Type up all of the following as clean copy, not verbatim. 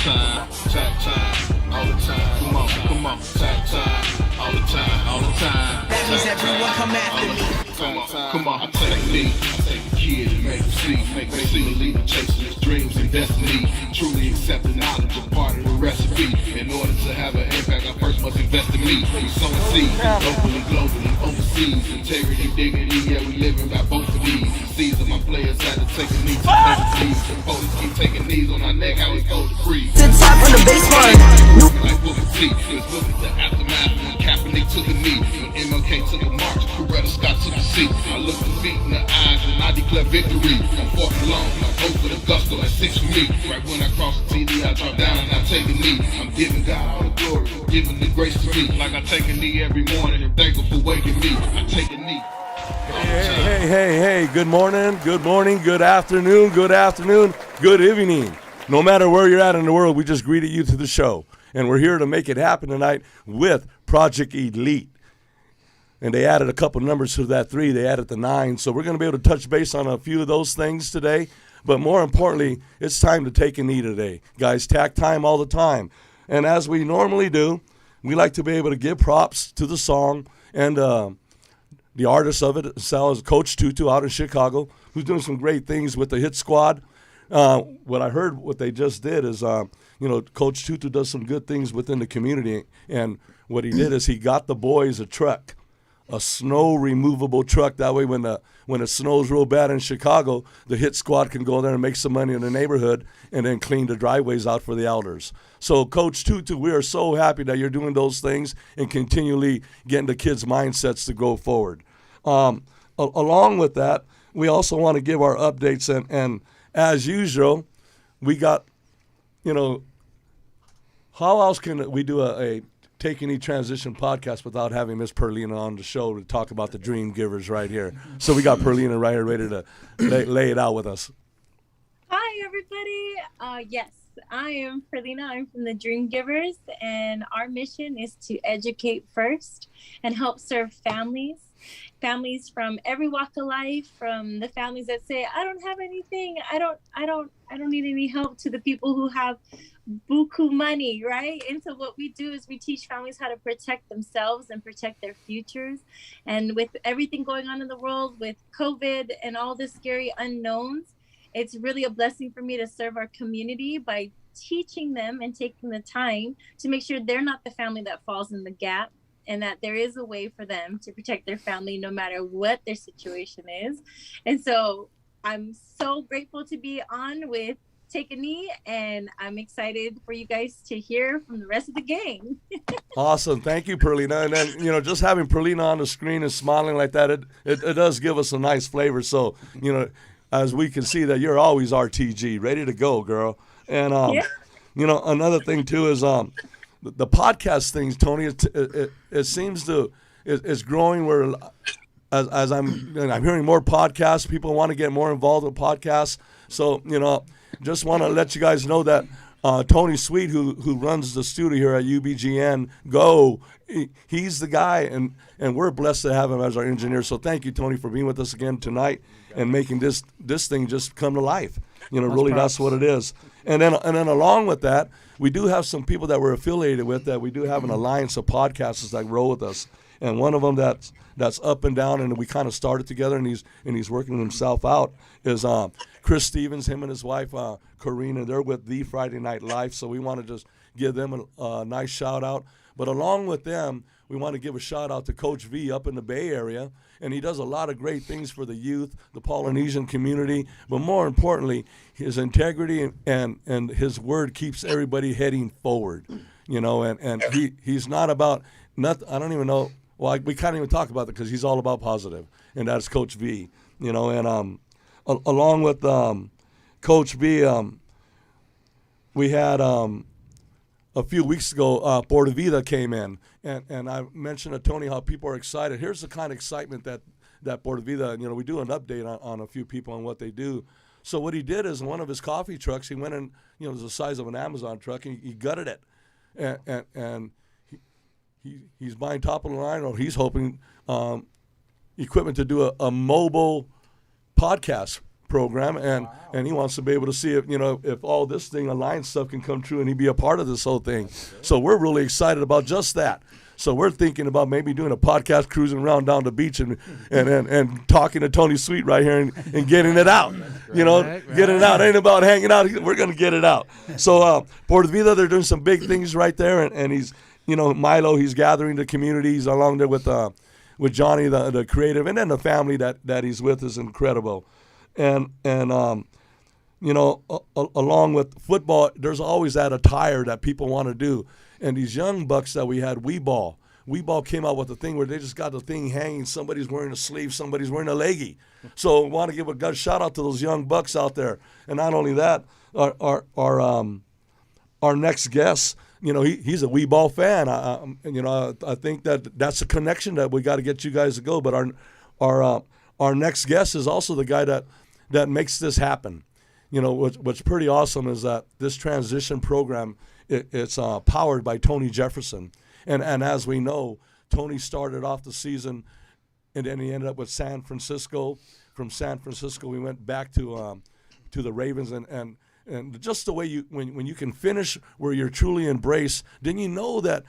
time, tag time, all the time. Come on, tag time, all the time. That means everyone come after me. Come on, I take a kid and make him see, believe in chasing his dreams and destiny. Truly accept the knowledge of part of the recipe. In order to have an impact, I first must invest in me. We sowing seeds, locally, globally, overseas. Integrity, dignity, yeah, we living by both of these. Season my players had to take a knee to overseas. The police keep taking knees on our neck, how we supposed to breathe. To top on the baseline. Like Booker T, let's look at the aftermath. When Kaepernick took a knee, when MLK took a march, Coretta Scott took a seat. I look the feet in the eyes and I declare victory. I'm fourth alone, I hope for the gusto at 6 for me. Right when I cross the TD, I drop down and I take a knee. I'm giving God all the glory, giving the grace to me. Like I take a knee every morning and thankful for waking me. I take a knee. Hey, good morning, good afternoon, good evening. No matter where you're at in the world, we just greeted you to the show. And we're here to make it happen tonight with Project Elite. And they added a couple numbers to that 3. They added the 9. So we're going to be able to touch base on a few of those things today. But more importantly, it's time to take a knee today. Guys, tack time all the time. And as we normally do, we like to be able to give props to the song and the artist of it, is Coach Tutu out in Chicago, who's doing some great things with the Hit Squad. What I heard, what they just did is, Coach Tutu does some good things within the community. And what he did is he got the boys a truck, a snow removable truck. That way when it snows real bad in Chicago, the Hit Squad can go there and make some money in the neighborhood and then clean the driveways out for the elders. So Coach Tutu, we are so happy that you're doing those things and continually getting the kids' mindsets to go forward. Along with that, we also want to give our updates and as usual, we got, how else can we do a Take Any Transition podcast without having Miss Perlina on the show to talk about the Dream Givers right here? So we got Perlina right here ready to lay it out with us. Hi, everybody. Yes, I am Perlina. I'm from the Dream Givers, and our mission is to educate first and help serve families from every walk of life, from the families that say, I don't have anything, I don't need any help, to the people who have buku money, right? And so what we do is we teach families how to protect themselves and protect their futures. And with everything going on in the world, with COVID and all the scary unknowns, it's really a blessing for me to serve our community by teaching them and taking the time to make sure they're not the family that falls in the gap, and that there is a way for them to protect their family no matter what their situation is. And so I'm so grateful to be on with Take a Knee, and I'm excited for you guys to hear from the rest of the gang. Awesome. Thank you, Perlina. And then, just having Perlina on the screen and smiling like that, it does give us a nice flavor. So, as we can see that you're always RTG, ready to go, girl. And, another thing, too, is the podcast things, Tony, it seems to it's growing where as I'm hearing more podcasts, people want to get more involved with podcasts. So, just want to let you guys know that Tony Sweet, who runs the studio here at UBGN Go, he's the guy, and we're blessed to have him as our engineer. So thank you, Tony, for being with us again tonight and making this thing just come to life. That's what it is. And then along with that, we do have some people that we're affiliated with that we do have an alliance of podcasters that roll with us. And one of them that's up and down, and we kind of started together, and he's working himself out, is Chris Stevens. Him and his wife Karina, they're with The Friday Night Life. So we want to just give them a nice shout out. But along with them, we want to give a shout out to Coach V up in the Bay Area, and he does a lot of great things for the youth, the Polynesian community. But more importantly, his integrity and his word keeps everybody heading forward. And he's not about nothing. I don't even know. Well, we can't even talk about it because he's all about positive, and that's Coach V. And along with Coach V, we had a few weeks ago, Porta Vida came in, and I mentioned to Tony how people are excited. Here's the kind of excitement that Porta Vida, we do an update on a few people and what they do. So what he did is one of his coffee trucks, he went in, it was the size of an Amazon truck, and he gutted it, and he's buying top of the line, or he's hoping equipment to do a mobile podcast program, and he wants to be able to see if all this thing Alliance stuff can come true and he be a part of this whole thing. So we're really excited about just that. So we're thinking about maybe doing a podcast cruising around down the beach and talking to Tony Sweet right here and getting it out. Getting it out. Ain't about hanging out. We're going to get it out. So Por Vida, they're doing some big things right there. And he's, Milo, he's gathering the communities along there with Johnny, the creative, and then the family that he's with is incredible. And along with football, there's always that attire that people want to do. And these young bucks that we had, Wee Ball came out with a thing where they just got the thing hanging. Somebody's wearing a sleeve, somebody's wearing a leggy. So I want to give a good shout out to those young bucks out there. And not only that, our next guest, he's a Wee Ball fan. I think that's a connection that we got to get you guys to go. But our next guest is also the guy that makes this happen. What's pretty awesome is that this transition program, it's powered by Tony Jefferson. And as we know, Tony started off the season, and then he ended up with San Francisco. From San Francisco, we went back to the Ravens, and just the way when you can finish where you're truly embraced, then you know that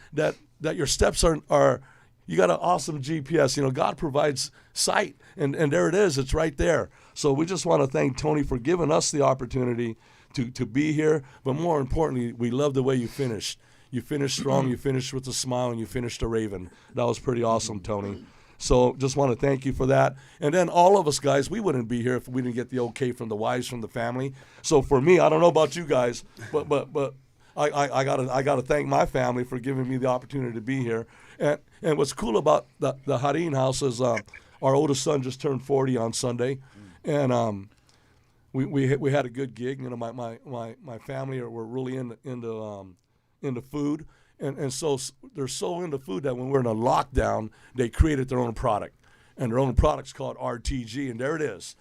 your steps are you got an awesome GPS. God provides sight, and there it is. It's right there. So we just want to thank Tony for giving us the opportunity to be here. But more importantly, we love the way you finished. You finished strong. You finished with a smile, and you finished a Raven. That was pretty awesome, Tony. So just want to thank you for that. And then all of us guys, we wouldn't be here if we didn't get the okay from the wives, from the family. So for me, I don't know about you guys, but I gotta thank my family for giving me the opportunity to be here. And what's cool about the Harin house is our oldest son just turned 40 on Sunday, and we had a good gig. My family were really into food. And so they're so into food that when we're in a lockdown, they created their own product. And their own product's called RTG, and there it is.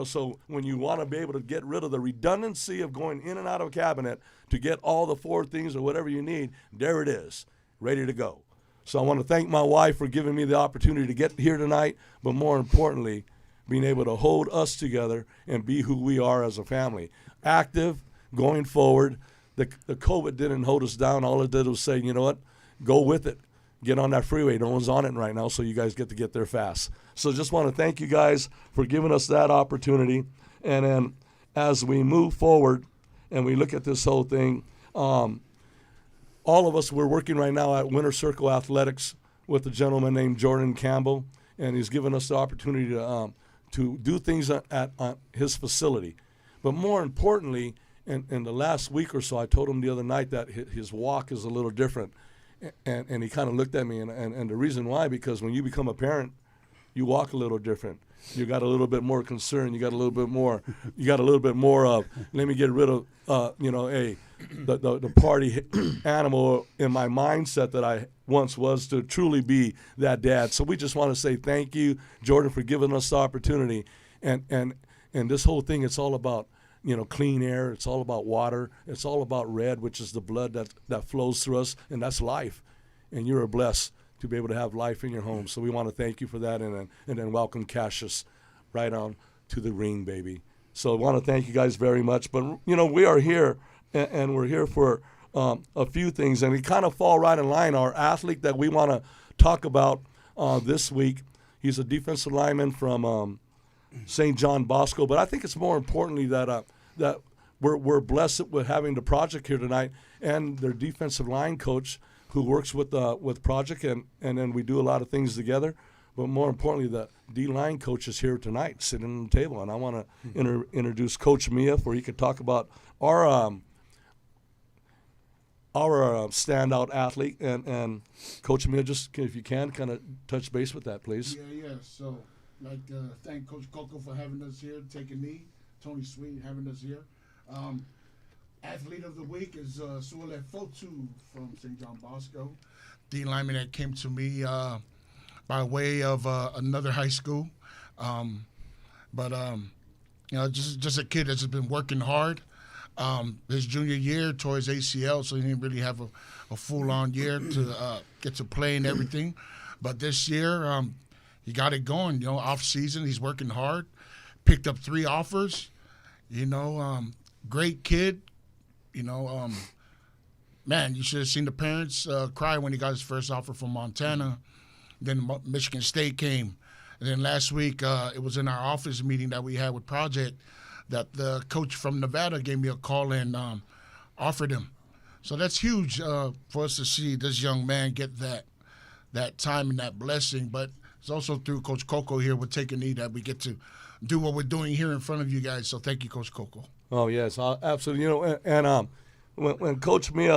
So when you want to be able to get rid of the redundancy of going in and out of a cabinet to get all the 4 things or whatever you need, there it is, ready to go. So I want to thank my wife for giving me the opportunity to get here tonight, but more importantly, being able to hold us together and be who we are as a family. Active, going forward. The COVID didn't hold us down. All it did was say, you know what, go with it. Get on that freeway. No one's on it right now, so you guys get to get there fast. So just want to thank you guys for giving us that opportunity. And then as we move forward and we look at this whole thing, all of us, we're working right now at Winter Circle Athletics with a gentleman named Jordan Campbell, and he's given us the opportunity to do things at his facility. But more importantly, in the last week or so, I told him the other night that his walk is a little different. And he kind of looked at me, and the reason why, because when you become a parent, you walk a little different. You got a little bit more concern. You got a little bit more of, let me get rid of, the party animal in my mindset that I once was to truly be that dad. So we just want to say thank you, Jordan, for giving us the opportunity. And this whole thing, it's all about, clean air. It's all about water. It's all about red, which is the blood that flows through us, and that's life. And you're blessed to be able to have life in your home. So we want to thank you for that, and then welcome Cassius right on to the ring, baby. So I want to thank you guys very much. But, we are here, and we're here for a few things, and we kind of fall right in line. Our athlete that we want to talk about this week, he's a defensive lineman from St. John Bosco, but I think it's more importantly that we're blessed with having the project here tonight and their defensive line coach who works with project, and then we do a lot of things together. But more importantly, the D-line coach is here tonight, sitting on the table, and I want to introduce Coach Mia, for he could talk about our standout athlete, and Coach Mia, just if you can, kind of touch base with that, please. Yeah. So, thank Coach Coco for having us here, taking me, Tony Sweet having us here. Athlete of the week is Suole Fotu from St. John Bosco, the lineman that came to me by way of another high school. Just a kid that's been working hard. His junior year tore his ACL, so he didn't really have a full-on year to get to play and everything. But this year, he got it going. Off season, he's working hard, picked up 3 offers. Great kid. Man, you should have seen the parents cry when he got his first offer from Montana. Then Michigan State came. And then last week, it was in our office meeting that we had with Project that the coach from Nevada gave me a call and offered him. So that's huge for us to see this young man get that time and that blessing. But it's also through Coach Coco here with Take a Knee that we get to do what we're doing here in front of you guys. So thank you, Coach Coco. Oh, yes, absolutely. When Coach me,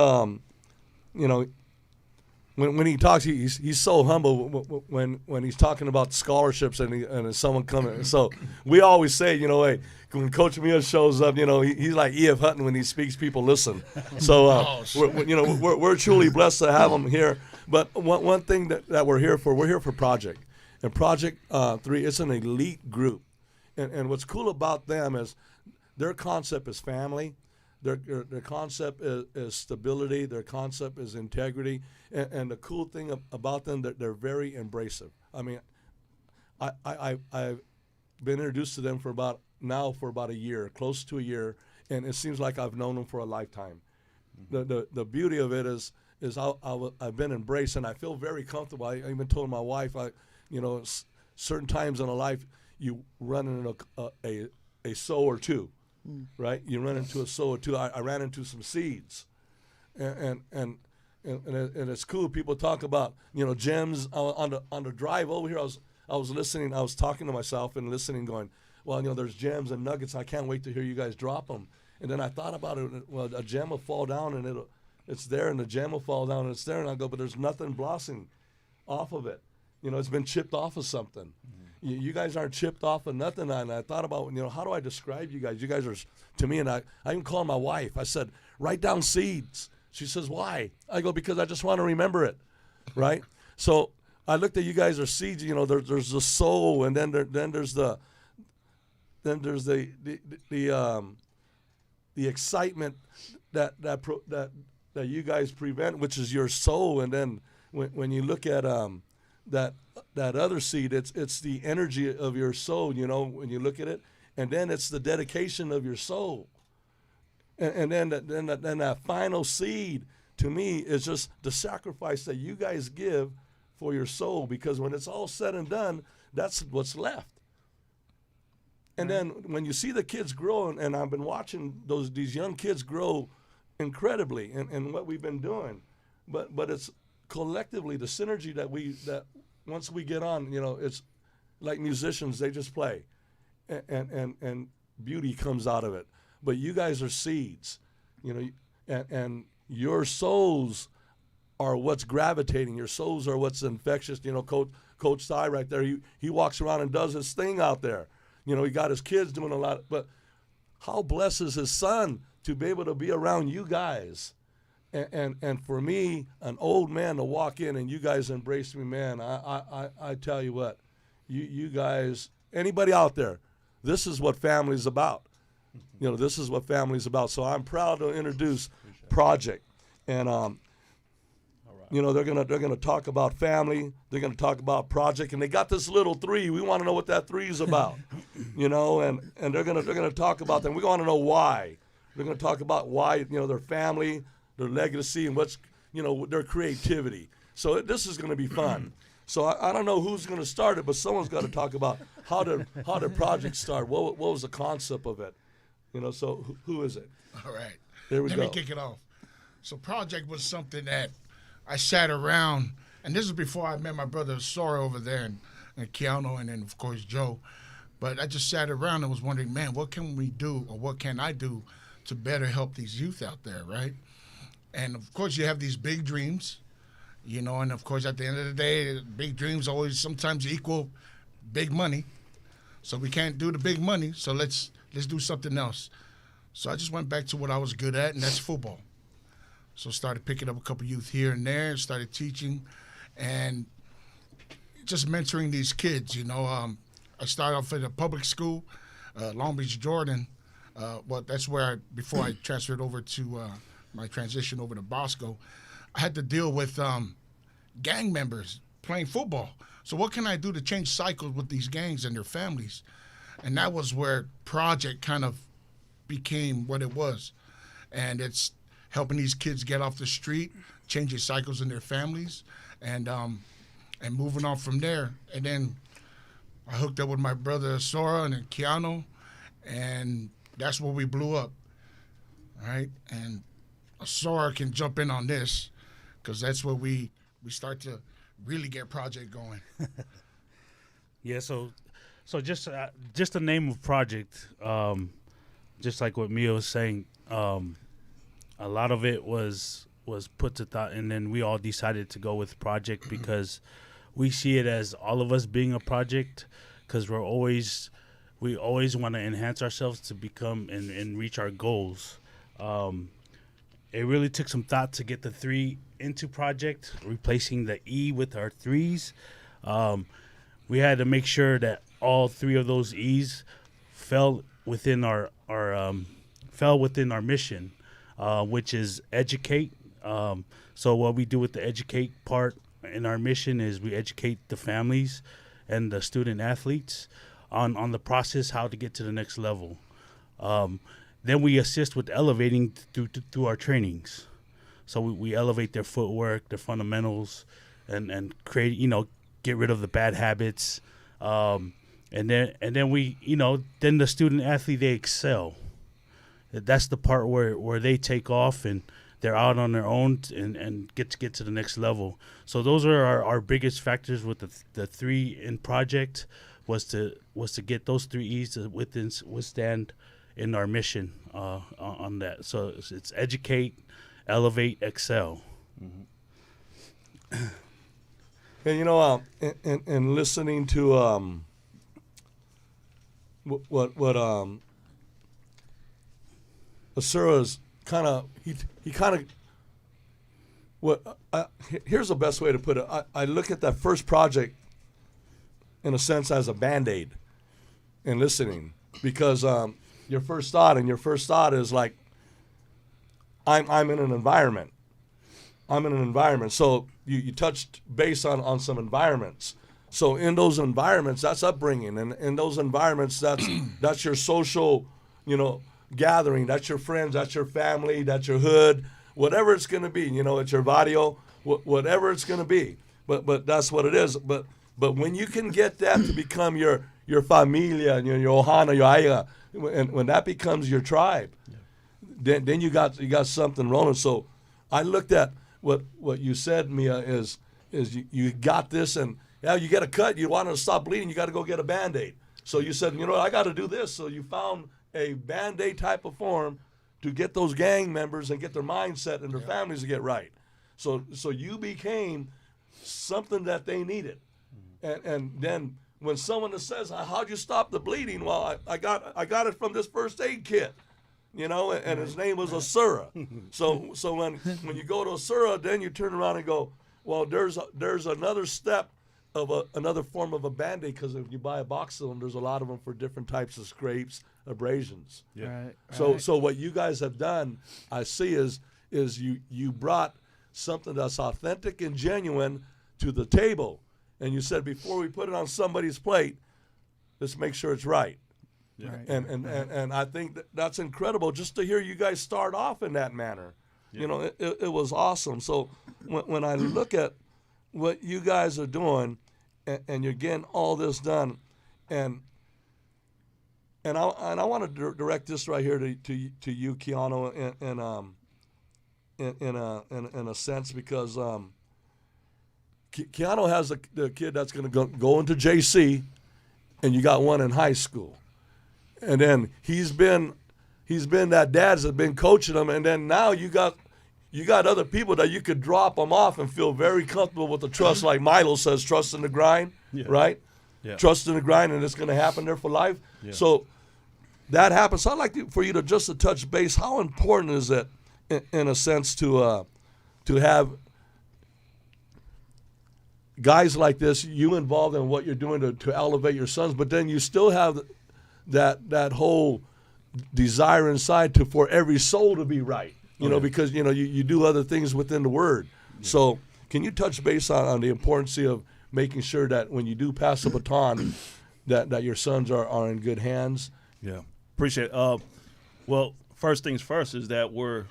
when he talks, he's so humble when he's talking about scholarships and someone coming. So we always say, hey, when Coach Mia shows up, he's like E.F. Hutton when he speaks, people listen. So we're truly blessed to have him here. But one thing that we're here for Project, and Project 3, it's an elite group, and what's cool about them is their concept is family. Their concept is stability. Their concept is integrity. And the cool thing about them, they're very embracive. I mean, I've been introduced to them for about a year, close to a year, and it seems like I've known them for a lifetime. The beauty of it is I've been embraced, and I feel very comfortable. I even told my wife, certain times in a life you run into a sow or two. Right, you run into a sow or two. I ran into some seeds, and it's cool. People talk about gems on the drive over here. I was listening. I was talking to myself and listening, going, well, there's gems and nuggets. I can't wait to hear you guys drop them. And then I thought about it. Well, a gem will fall down and it's there, and the gem will fall down and it's there, and I go, but there's nothing blossoming off of it. It's been chipped off of something. You guys aren't chipped off of nothing. And I thought about, how do I describe you guys? You guys are, to me, and I even called my wife. I said, write down seeds. She says, why? I go, because I just want to remember it, right? So I looked at you guys are seeds. There's the soul, and then there's the excitement that you guys prevent, which is your soul. And then when you look at that other seed, it's the energy of your soul, when you look at it, and then it's the dedication of your soul, and then that final seed to me is just the sacrifice that you guys give for your soul, because when it's all said and done, that's what's left. And then when you see the kids grow, and I've been watching these young kids grow incredibly, and what we've been doing, but it's collectively the synergy that once we get on, it's like musicians, they just play, and beauty comes out of it. But you guys are seeds, and your souls are what's gravitating. Your souls are what's infectious. Coach Ty right there, he walks around and does his thing out there. He got his kids doing a lot, but how blessed is his son to be able to be around you guys. And for me, an old man to walk in and you guys embrace me, man, I tell you what, you guys, anybody out there, this is what family's about. This is what family's about. So I'm proud to introduce Project. And they're gonna talk about family, they're gonna talk about Project, and they got this little 3. We want to know what that 3 is about. And they're gonna talk about them. We want to know why. They're gonna talk about why, their family, their legacy, and what's, their creativity. So this is going to be fun. So I don't know who's going to start it, but someone's got to talk about how did Project start? What was the concept of it? So who is it? All right. There we go. Let me kick it off. So Project was something that I sat around, and this is before I met my brother Sora over there, and Keanu, and then, of course, Joe. But I just sat around and was wondering, man, what can we do, or what can I do to better help these youth out there, right? And, of course, you have these big dreams, and, of course, at the end of the day, big dreams always sometimes equal big money. So we can't do the big money, so let's do something else. So I just went back to what I was good at, and that's football. So started picking up a couple youth here and there, started teaching, and just mentoring these kids, I started off at a public school, Long Beach, Jordan. That's where before I transferred over to my transition over to Bosco, I had to deal with gang members playing football. So what can I do to change cycles with these gangs and their families? And that was where Project kind of became what it was. And it's helping these kids get off the street, changing cycles in their families, and moving on from there. And then I hooked up with my brother Sora and then Keanu, and that's where we blew up, right? And Sora can jump in on this, because that's where we start to really get Project going. Yeah, so just the name of Project, just like what Mia was saying, a lot of it was put to thought, and then we all decided to go with Project because we see it as all of us being a project, because we always want to enhance ourselves to become and reach our goals. It really took some thought to get the 3 into Project, replacing the E with our 3s. We had to make sure that all 3 of those E's fell within our mission, which is educate. So what we do with the educate part in our mission is we educate the families and the student athletes on the process, how to get to the next level. Then we assist with elevating through our trainings. So we elevate their footwork, their fundamentals, and create, get rid of the bad habits. And then we, then the student athlete, they excel. That's the part where they take off and they're out on their own and get to the next level. So those are our biggest factors with the 3 in Project was to get those 3 E's to withstand in our mission on that. So it's educate, elevate, excel. Mm-hmm. And and listening to what Asura's kind of he kind of here's the best way to put it. I look at that first project in a sense as a Band-Aid in listening, because your first thought is like, I'm in an environment. So you touched base on some environments. So in those environments, that's upbringing, and in those environments, that's your social, gathering. That's your friends. That's your family. That's your hood. Whatever it's going to be, it's your barrio. Whatever it's going to be. But that's what it is. But when you can get that to become your familia, your ohana, your aya, and when that becomes your tribe, then you got something rolling. So I looked at what you said, Mia, is you got this, and you get a cut, you want to stop bleeding, you got to go get a Band-Aid. So you said, I got to do this. So you found a Band-Aid type of form to get those gang members and get their mindset and their families to get right. So you became something that they needed. And then when someone says, how'd you stop the bleeding? Well, I got it from this first aid kit, and his name was Asura. So when you go to Asura, then you turn around and go, well, there's another step of another form of a Band-Aid, because if you buy a box of them, there's a lot of them for different types of scrapes, abrasions. Yeah. Right. So what you guys have done, I see, is you brought something that's authentic and genuine to the table. And you said, before we put it on somebody's plate, let's make sure it's right. Yeah. Right. And I think that's incredible just to hear you guys start off in that manner. Yeah. It was awesome. So when I look at what you guys are doing, and you're getting all this done, and I want to direct this right here to you, Keanu, in a sense, because Keanu has the kid that's going to go into JC, and you got one in high school, and then he's been that dad that's been coaching him, and then now you got other people that you could drop them off and feel very comfortable with the trust, like Milo says, trust in the grind, right? Yeah. Trust in the grind, and it's going to happen there for life. Yeah. So that happens. So I'd like for you to just to touch base. How important is it, in a sense, to have guys like this, you involved in what you're doing to elevate your sons, but then you still have that whole desire inside for every soul to be right. Because you do other things within the Word. Yeah. So can you touch base on the importance of making sure that when you do pass the baton, that your sons are in good hands. Yeah, appreciate it. Well, first things first is that we're,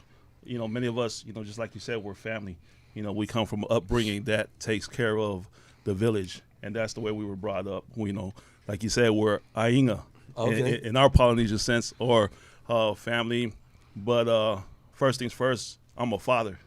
many of us, just like you said, we're family. We come from upbringing that takes care of the village, and that's the way we were brought up. Like you said, we're Ainga in our Polynesian sense, or family. But first things first, I'm a father.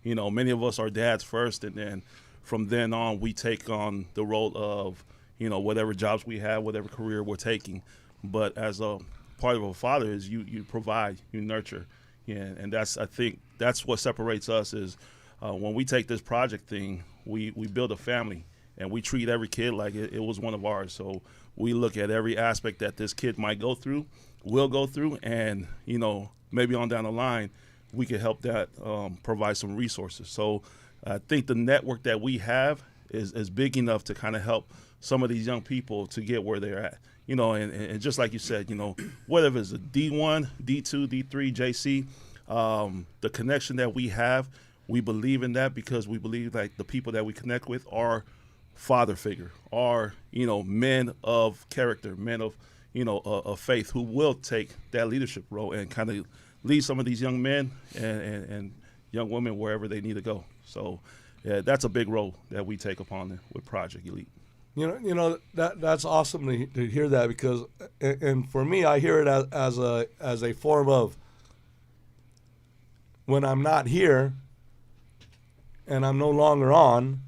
Many of us are dads first, and then from then on, we take on the role of, whatever jobs we have, whatever career we're taking. But as a part of a father is you provide, you nurture. Yeah, and I think that's what separates us is when we take this project thing, we build a family, and we treat every kid like it was one of ours. So we look at every aspect that this kid might go through, will go through, and, maybe on down the line, we can help that provide some resources. So I think the network that we have is big enough to kind of help some of these young people to get where they're at. And just like you said, whether it's a D1, D2, D3, JC, the connection that we have, we believe in that because we believe like the people that we connect with are father figure, are, men of character, men of, of faith who will take that leadership role and kind of lead some of these young men and young women wherever they need to go. So yeah, that's a big role that we take upon with Project Elite. That's awesome to hear that because, and for me, I hear it as a form of when I'm not here and I'm no longer on,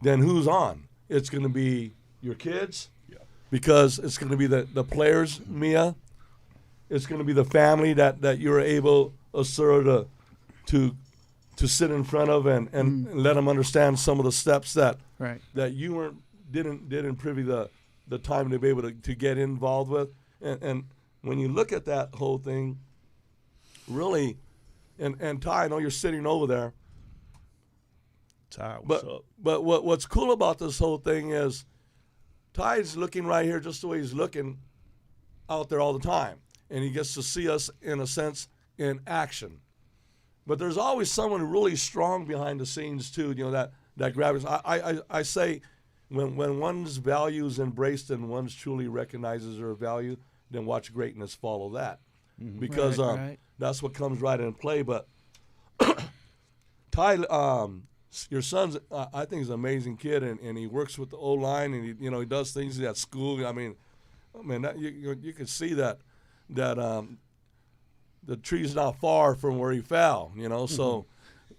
then who's on? It's going to be your kids, because it's going to be the players, Mia. It's going to be the family that you're able, Asura, to sit in front of and let them understand some of the steps that you didn't privy the time to be able to get involved with. And when you look at that whole thing, really, and Ty, I know you're sitting over there. Ty, what's up? But what's cool about this whole thing is Ty's looking right here just the way he's looking out there all the time. And he gets to see us, in a sense, in action. But there's always someone really strong behind the scenes, too, that grabs. I say when one's value is embraced and one's truly recognizes their value, then watch greatness follow that. Mm-hmm. Because that's what comes right in play. But Ty, your son's, I think, is an amazing kid, and he works with the O-line, and he does things at school. I mean, that, you can see that the tree's not far from where he fell. So,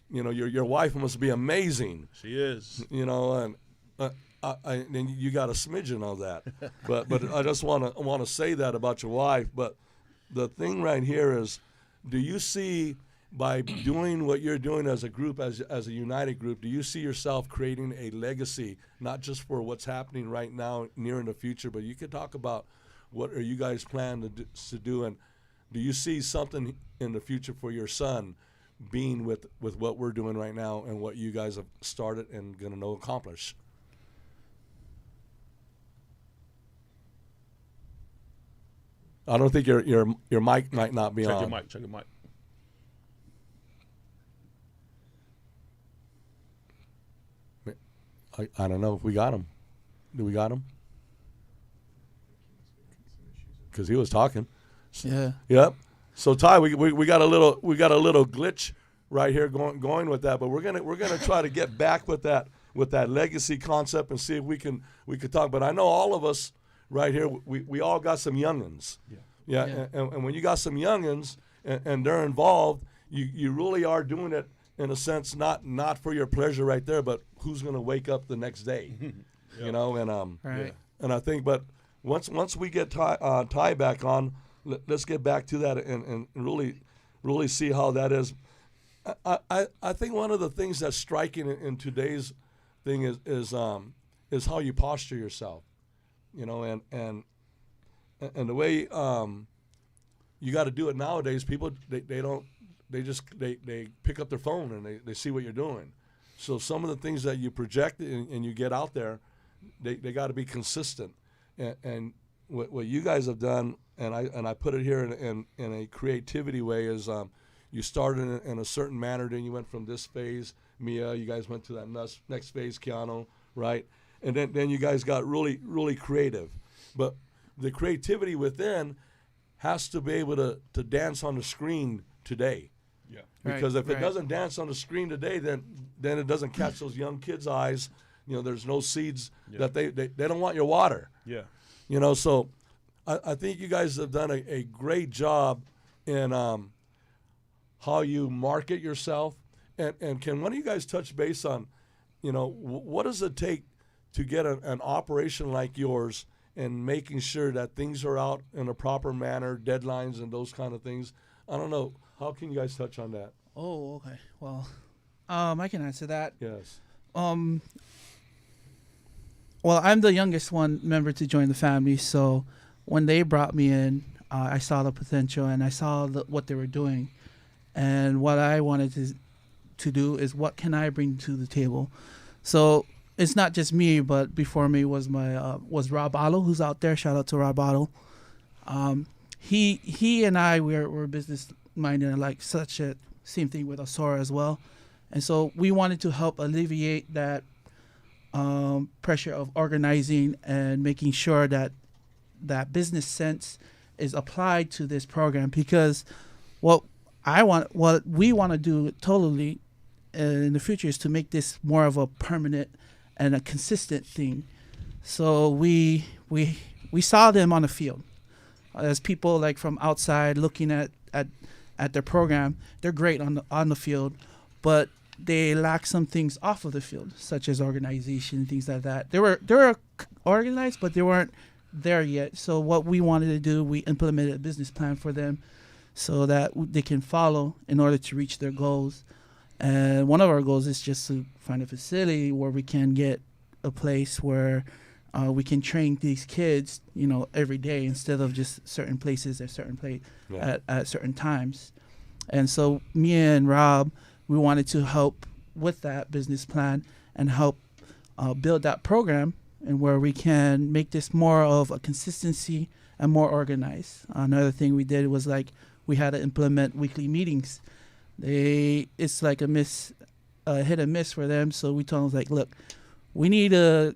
your wife must be amazing. She is. And then you got a smidgen of that. But I just want to say that about your wife. But the thing right here is, do you see, by doing what you're doing as a group, as a united group, do you see yourself creating a legacy, not just for what's happening right now, near in the future, but you could talk about what are you guys planning to do, and do you see something in the future for your son being with what we're doing right now and what you guys have started and going to accomplish? I don't think your mic might not be on. Check your mic. I don't know if we got him. Do we got him? Because he was talking. Yeah. Yep. So Ty, we got a little glitch right here going with that, but we're gonna try to get back with that legacy concept and see if we could talk. But I know all of us right here, we all got some youngins. Yeah. And when you got some youngins and they're involved, you really are doing it in a sense, not for your pleasure right there, but who's gonna wake up the next day, Right. And I think, but once we get Ty back on, let's get back to that and really see how that is. I think one of the things that's striking in today's thing is how you posture yourself, and the way you got to do it nowadays. People they pick up their phone and they see what you're doing. So some of the things that you project and you get out there, they got to be consistent. And what you guys have done, and I put it here in a creativity way, is you started in a certain manner, then you went from this phase, Mia, you guys went to that next phase, Keanu, right? and then you guys got really, really creative. But the creativity within has to be able to dance on the screen today. Yeah. Because if it doesn't dance on the screen today, then it doesn't catch those young kids' eyes. There's no seeds that they don't want your water. Yeah. So I think you guys have done a great job in how you market yourself. And can one of you guys touch base on, what does it take to get an operation like yours and making sure that things are out in a proper manner, deadlines and those kind of things? I don't know. How can you guys touch on that? Oh, okay. Well, I can answer that. Yes. Well, I'm the youngest member to join the family, so when they brought me in, I saw the potential and I saw what they were doing, and what I wanted to do is what can I bring to the table. So it's not just me, but before me was was Rob Otto, who's out there. Shout out to Rob Otto. He and I were business minded, and like such a same thing with Asora as well, and so we wanted to help alleviate that pressure of organizing and making sure that business sense is applied to this program, because what we want to do totally in the future is to make this more of a permanent and a consistent thing. So we saw them on the field as people like from outside looking at their program. They're great on the field, but they lack some things off of the field, such as organization, things like that. They were organized, but they weren't there yet. So what we wanted to do, we implemented a business plan for them so that they can follow in order to reach their goals. And one of our goals is just to find a facility where we can get a place where we can train these kids, every day instead of just certain places at at certain times. And so me and Rob, we wanted to help with that business plan and help build that program, and where we can make this more of a consistency and more organized. Another thing we did was we had to implement weekly meetings. It's like a hit and miss for them. So we told them look, we need to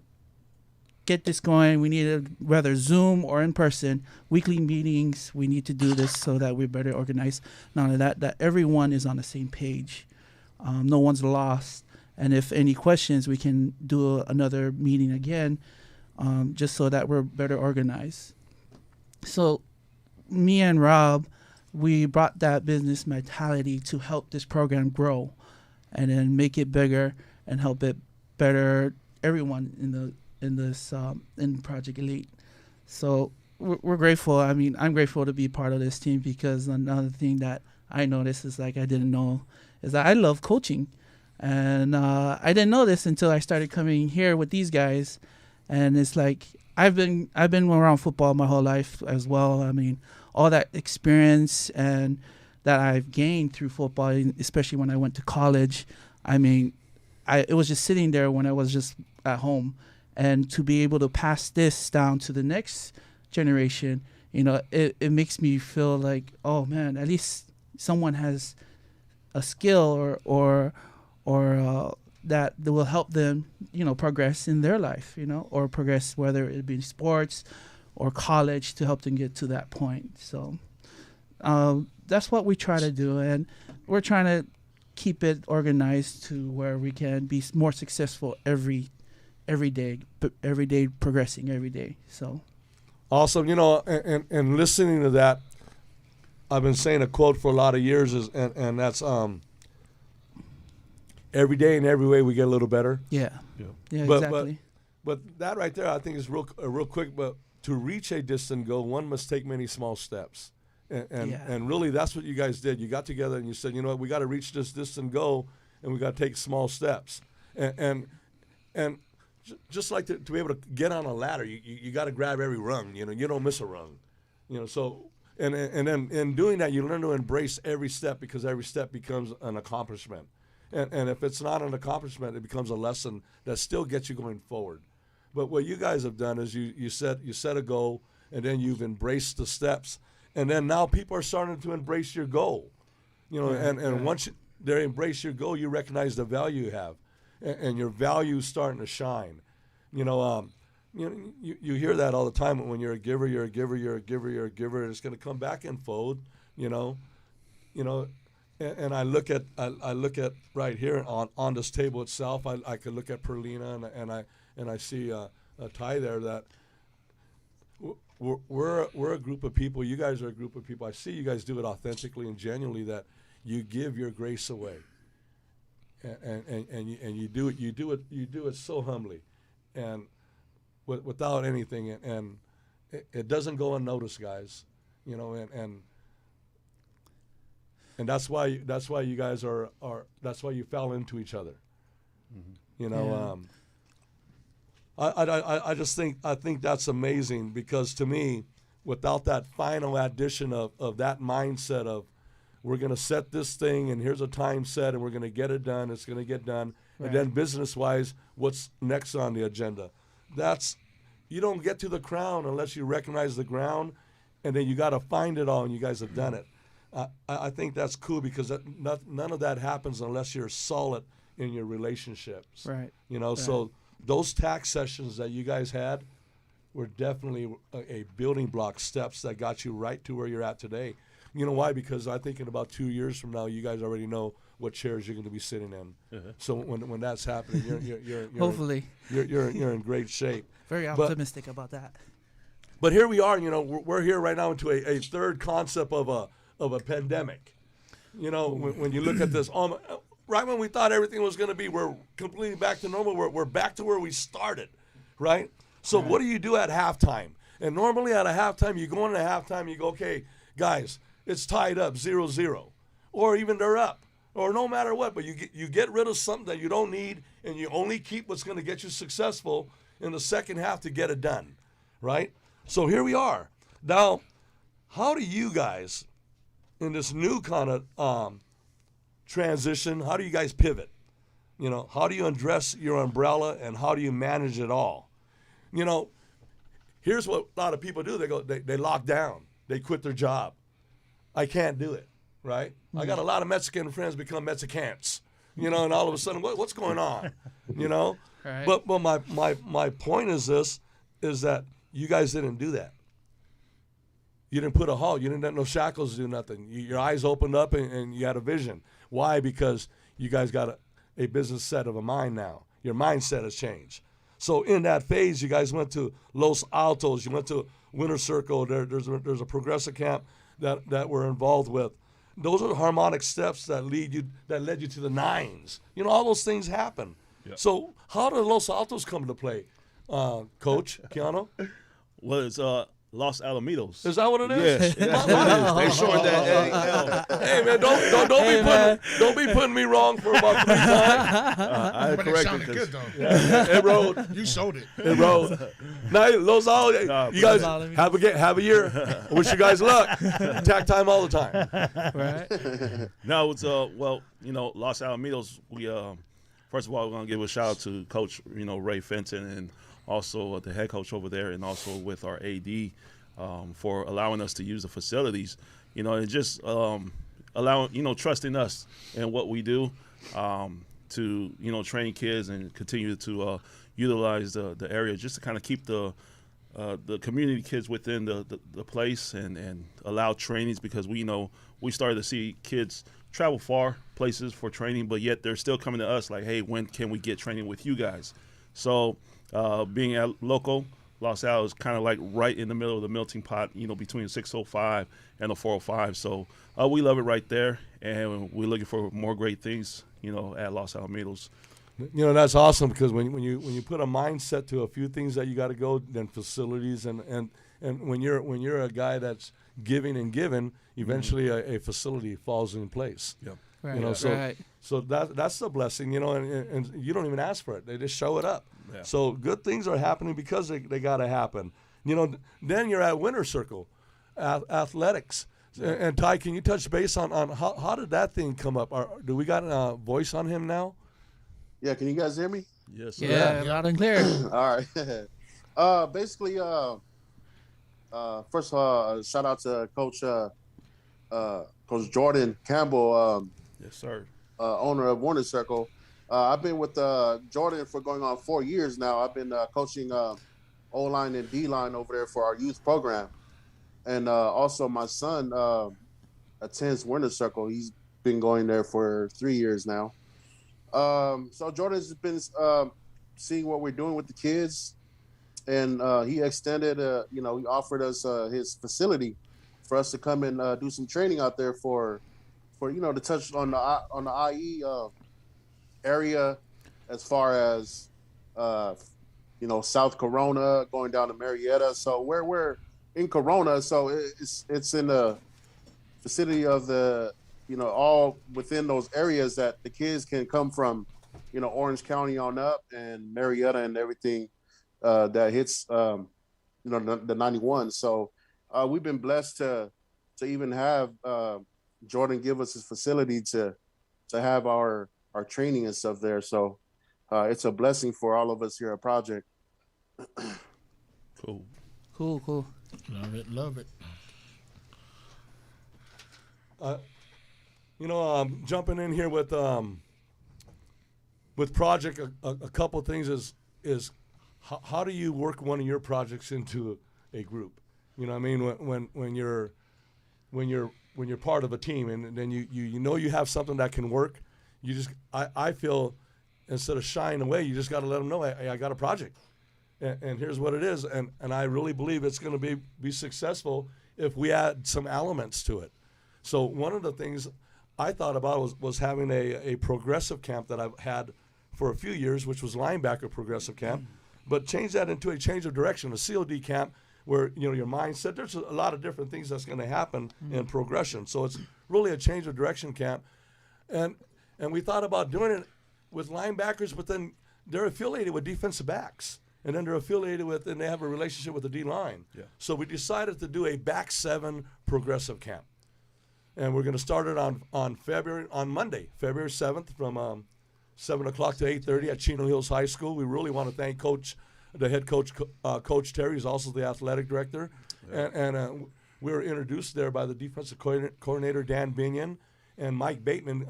get this going. We need to, whether Zoom or in person, weekly meetings. We need to do this so that we're better organized. Not only that everyone is on the same page. No one's lost. And if any questions, we can do another meeting again, just so that we're better organized. So me and Rob, we brought that business mentality to help this program grow and then make it bigger and help it better everyone in Project Elite. So we're grateful. I mean, I'm grateful to be part of this team, because another thing that I noticed is I didn't know is that I love coaching. And I didn't know this until I started coming here with these guys. And it's I've been around football my whole life as well. I mean, all that experience and that I've gained through football, especially when I went to college. I mean, it was just sitting there when I was just at home. And to be able to pass this down to the next generation, it makes me feel like, oh man, at least someone has a skill or that will help them, progress in their life, or progress, whether it be sports or college, to help them get to that point. So that's what we try to do, and we're trying to keep it organized to where we can be more successful every day, progressing every day. So awesome. And listening to that, I've been saying a quote for a lot of years, and that's every day and every way we get a little better. Yeah, exactly. But that right there, I think is real quick. But to reach a distant goal, one must take many small steps. And really, that's what you guys did. You got together and you said, you know what, we got to reach this distant goal, and we got to take small steps. And just like to be able to get on a ladder, you got to grab every rung. You don't miss a rung. So and then in doing that, you learn to embrace every step, because every step becomes an accomplishment. And if it's not an accomplishment, it becomes a lesson that still gets you going forward. But what you guys have done is you set a goal, and then you've embraced the steps, and then now people are starting to embrace your goal. Once they embrace your goal, you recognize the value you have, and your value is starting to shine. You know, you hear that all the time. When you're a giver, you're a giver, you're a giver, you're a giver. It's going to come back in fold. You know. And I look at right here on this table itself. I could look at Perlina and I see a Ty there that we're a group of people. You guys are a group of people. I see you guys do it authentically and genuinely. That you give your grace away, and you do it so humbly, and without anything, and it doesn't go unnoticed, guys. You know, and that's why you guys are that's why you fell into each other. You know, I just think that's amazing, because to me, without that final addition of that mindset of we're going to set this thing and here's a time set and we're going to get it done, it's going to get done, and then business wise, what's next on the agenda? That's, you don't get to the crown unless you recognize the ground, and then you got to find it all, and you guys have done it. I think that's cool, because none of that happens unless you're solid in your relationships. Right. You know, so those tax sessions that you guys had were definitely a building block steps that got you right to where you're at today. You know why? Because I think in about 2 years from now, you guys already know what chairs you're going to be sitting in. So when that's happening, you're hopefully you're in great shape. Very optimistic about that. But here we are. You know, we're here right now into a third concept of a pandemic. You know, when you look at this, right when we thought everything was going to be, we're completely back to normal. We're back to where we started, right? So what do you do at halftime? And normally at a halftime, you go into halftime, you go, okay, guys, it's tied up 0-0, or even they're up, or no matter what. But you get rid of something that you don't need, and you only keep what's going to get you successful in the second half to get it done, right? So here we are. Now, how do you guys, in this new kind of transition, how do you guys pivot? You know, how do you address your umbrella, and how do you manage it all? You know, here's what a lot of people do. They lock down. They quit their job. I can't do it, right? I got a lot of Mexican friends become Mexicans, you know, and all of a sudden, what's going on? You know? Right. But my point is this, is that you guys didn't do that. You didn't put a halt. You didn't let no shackles do nothing. Your eyes opened up and you had a vision. Why? Because you guys got a business set of a mind now. Your mindset has changed. So in that phase, you guys went to Los Altos. You went to Winter Circle. There's a progressive camp that we're involved with. Those are harmonic steps that led you to the nines. You know, all those things happen. Yep. So how did Los Altos come into play, Coach Keanu? Well, it's Los Alamitos. Is that what it is? Yeah. They shortened that AL. Hey man, don't be putting me wrong for about 3 times. I But it corrected sounded good, though. It rode. You sold it. It rode. Now, Los Alamitos, you guys have a year. Wish you guys luck. Attack time all the time. Right. No, it's well, you know, Los Alamitos. We first of all, we're gonna give a shout out to Coach, you know, Ray Fenton, and also the head coach over there, and also with our AD for allowing us to use the facilities, you know, and just allowing, you know, trusting us and what we do to, you know, train kids and continue to utilize the area just to kind of keep the community kids within the place and allow trainings, because we know we started to see kids travel far places for training, but yet they're still coming to us like, hey, when can we get training with you guys? So being at local, Los Al is kind of like right in the middle of the melting pot, you know, between 605 and the 405. So we love it right there, and we're looking for more great things, you know, at Los Alamitos. You know, that's awesome, because when you put a mindset to a few things that you got to go, then facilities, and when you're a guy that's giving and giving, eventually a facility falls in place. Yep. Right. You know, so right. so that's the blessing, you know, and you don't even ask for it; they just show it up. Yeah. So good things are happening because they got to happen. You know, then you're at Winter Circle, athletics. And Ty, can you touch base on how did that thing come up? Do we got a voice on him now? Yeah, can you guys hear me? Yes, sir. Yeah, loud and clear. All right. Basically, first of all, shout out to Coach Jordan Campbell, Yes, sir. owner of Warner Circle. I've been with Jordan for going on 4 years now. I've been coaching O-line and D-line over there for our youth program. And also my son attends Winter Circle. He's been going there for 3 years now. So Jordan's been seeing what we're doing with the kids. And he extended, he offered us his facility for us to come and do some training out there for to touch on the IE area as far as South Corona going down to Marietta. So we're in Corona, so it's in the vicinity of the all within those areas that the kids can come from, Orange County on up and Marietta and everything that hits the 91. So we've been blessed to even have Jordan give us his facility to have our training and stuff there. So it's a blessing for all of us here at Project. Cool. Love it. Jumping in here with Project, a couple of things is how do you work one of your projects into a group? You know what I mean? When you're part of a team and then you have something that can work, I feel instead of shying away, you just got to let them know, hey, I got a project. And here's what it is, and I really believe it's going to be successful if we add some elements to it. So one of the things I thought about was having a progressive camp that I've had for a few years, which was linebacker progressive camp, but change that into a change of direction, a COD camp, where your mindset. There's a lot of different things that's going to happen in progression. So it's really a change of direction camp, and we thought about doing it with linebackers, but then they're affiliated with defensive backs. And then they're affiliated with, and they have a relationship with the D-line. Yeah. So we decided to do a back seven progressive camp. And we're going to start it on Monday, February 7th from 7 o'clock to 8:30 at Chino Hills High School. We really want to thank the head coach, Coach Terry, who's also the athletic director. Yeah. And we were introduced there by the defensive coordinator, Dan Binion. And Mike Bateman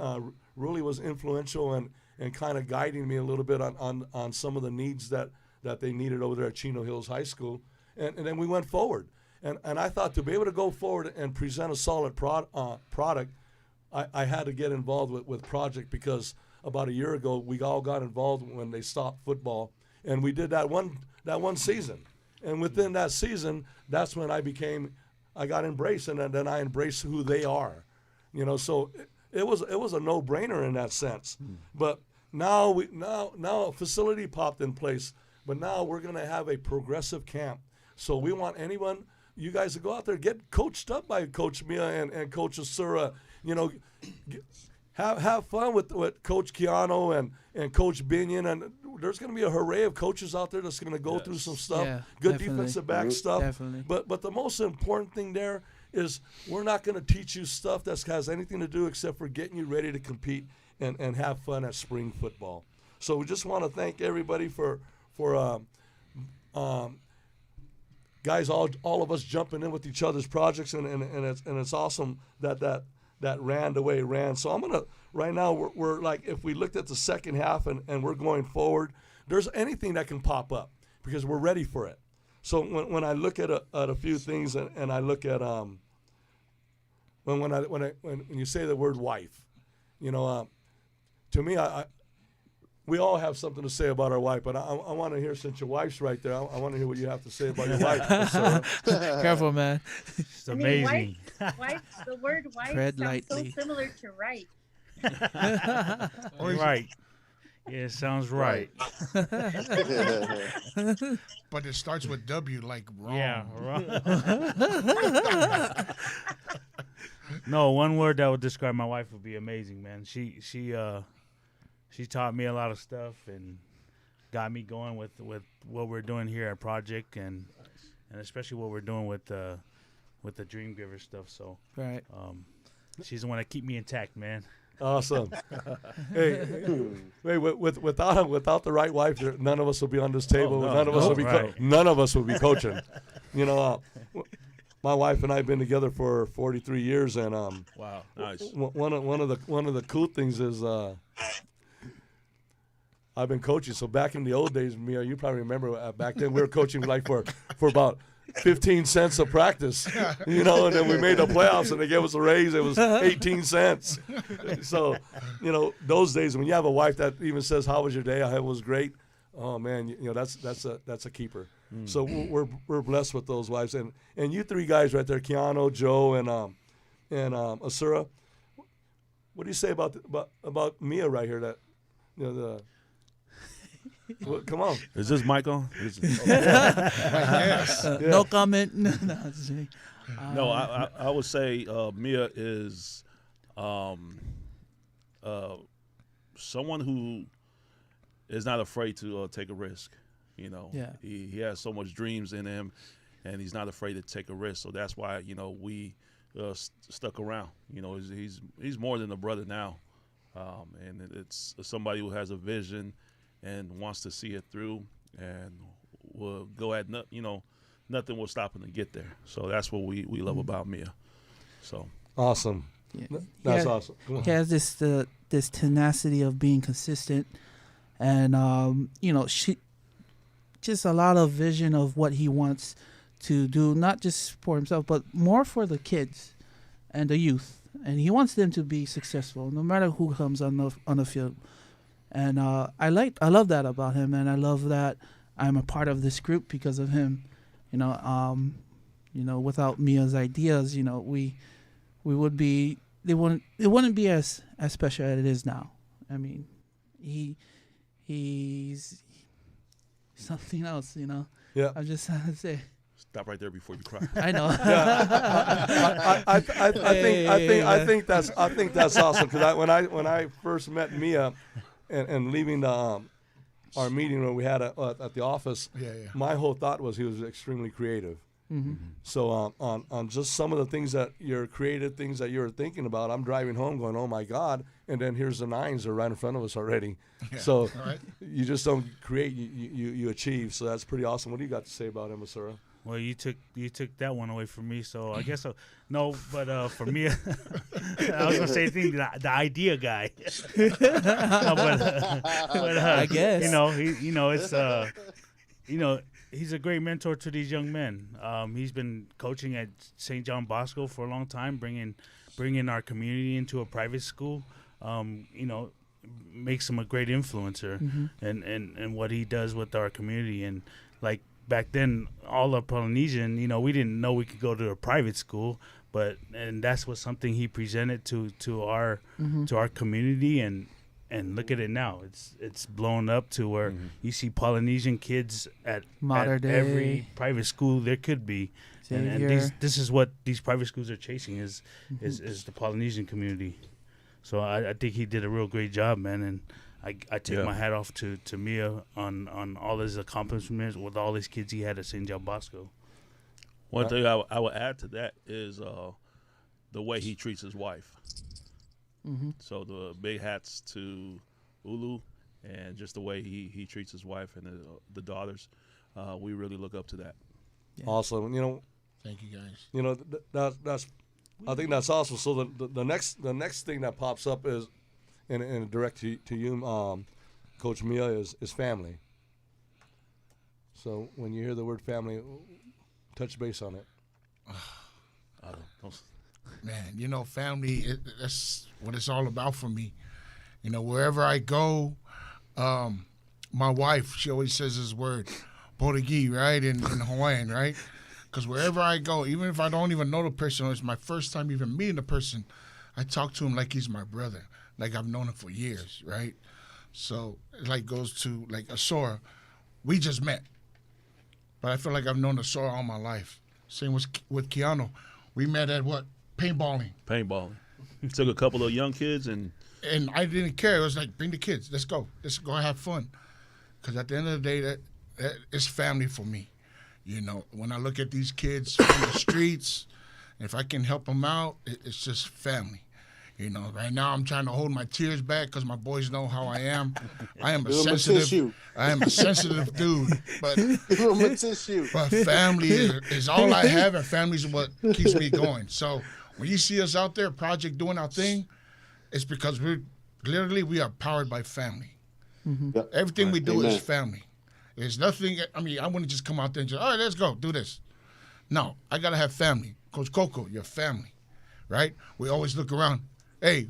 really was influential and kind of guiding me a little bit on some of the needs that they needed over there at Chino Hills High School. And then we went forward. And I thought to be able to go forward and present a solid product, I had to get involved with Project, because about a year ago we all got involved when they stopped football. And we did that one season. And within that season, that's when I got embraced, and then I embraced who they are. So it was a no-brainer in that sense. But now a facility popped in place. But now we're going to have a progressive camp. So we want you guys to go out there, get coached up by Coach Mia and Coach Asura. Have fun with Coach Keanu and Coach Binion. And there's going to be a array of coaches out there that's going to go through some stuff, good defensive back stuff. Definitely. But the most important thing there is we're not going to teach you stuff that has anything to do except for getting you ready to compete and have fun at spring football. So we just want to thank everybody for guys, all of us jumping in with each other's projects, and it's awesome that ran the way it ran. So I'm gonna right now we're like, if we looked at the second half and we're going forward, there's anything that can pop up because we're ready for it. So when I look at a few things and I look at when you say the word wife, to me we all have something to say about our wife, but I want to hear, since your wife's right there, I want to hear what you have to say about your wife. Careful, man. It's amazing. Wife, the word wife Tread sounds lightly. so similar to right. Right. Yeah, it sounds right. But it starts with W, like wrong. Yeah, wrong. No, one word that would describe my wife would be amazing, man. She taught me a lot of stuff and got me going with what we're doing here at Project, and especially what we're doing with the Dream Giver stuff. So Right. She's the one that keep me intact, man. Awesome. Hey, without the right wife, none of us will be on this table. None of us will be coaching. My wife and I have been together for 43 years, and wow, nice. One of the cool things is I've been coaching. So back in the old days, Mia, you probably remember back then we were coaching like for about 15 cents a practice, and then we made the playoffs and they gave us a raise. It was 18 cents. So, those days when you have a wife that even says, "How was your day?" "It was great." Oh man, that's a keeper. So we're blessed with those wives, and you three guys right there, Keanu, Joe, and Asura. What do you say about Mia right here? That well, come on. Is this mic on? Yes. No comment. No, No, I would say Mia is someone who is not afraid to take a risk. Yeah. He has so much dreams in him, and he's not afraid to take a risk. So that's why we stuck around. He's more than a brother now, and it's somebody who has a vision and wants to see it through, and will go at nothing will stop him to get there. So that's what we love about Mia. So awesome. Yeah. That's awesome. He has this tenacity of being consistent, and she just a lot of vision of what he wants to do, not just for himself, but more for the kids and the youth. And he wants them to be successful, no matter who comes on the field. And I love that about him, and I love that I'm a part of this group because of him. Without Mia's ideas, we would be it wouldn't be as special as it is now. I mean, he's something else, Yeah. I'm just trying to say. stop right there before you cry. I know. I think that's awesome because when I first met Mia and leaving the our meeting when we had at the office, my whole thought was he was extremely creative. Mm-hmm. So on just some of the things that you're creative, things that you're thinking about, I'm driving home going, oh my God, and then here's the nines are right in front of us already. Yeah. So Right. you just don't create, you achieve. So that's pretty awesome. What do you got to say about him, Asura? Well, you took that one away from me, so I guess no. But for me, I was gonna say the idea guy. No, but I guess he's a great mentor to these young men. He's been coaching at St. John Bosco for a long time, bringing our community into a private school. Makes him a great influencer, and what he does with our community. And like back then, all of Polynesian, we didn't know we could go to a private school, and that's what something he presented to our community, and look at it now. It's blown up to where you see Polynesian kids at Modern day. Every private school there could be, and this is what these private schools are chasing is the Polynesian community. So I think he did a real great job, man, and I take my hat off to Mia on all his accomplishments with all his kids he had at St. John Bosco. One thing I would add to that is the way he treats his wife. Mm-hmm. So the big hats to Ulu, and just the way he treats his wife and the daughters. We really look up to that. Yeah. Awesome. Thank you, guys. That's I think that's awesome. So the next thing that pops up is, and direct to you, Coach Mia, is family. So when you hear the word family, touch base on it. Man, family, that's what it's all about for me. Wherever I go, my wife, she always says this word, Portuguese, right, in Hawaiian, right? Because wherever I go, even if I don't even know the person, or it's my first time even meeting the person, I talk to him like he's my brother, like I've known him for years, right? So it goes to Asura. We just met, but I feel like I've known Asura all my life. Same with Keanu. We met at what? Paintballing. Took a couple of young kids and I didn't care. It was like, bring the kids. Let's go have fun. Because at the end of the day, that is family for me. When I look at these kids from the streets, if I can help them out, it's just family. Right now I'm trying to hold my tears back because my boys know how I am. I am a sensitive dude, but family is all I have, and family is what keeps me going. So when you see us out there, project doing our thing, it's because we are powered by family. Yep. Everything we do Amen. is family. There's nothing. I mean, I wouldn't just come out there and just, all right, let's go do this. No, I gotta have family. Coach Coco, your family, right? We always look around. Hey,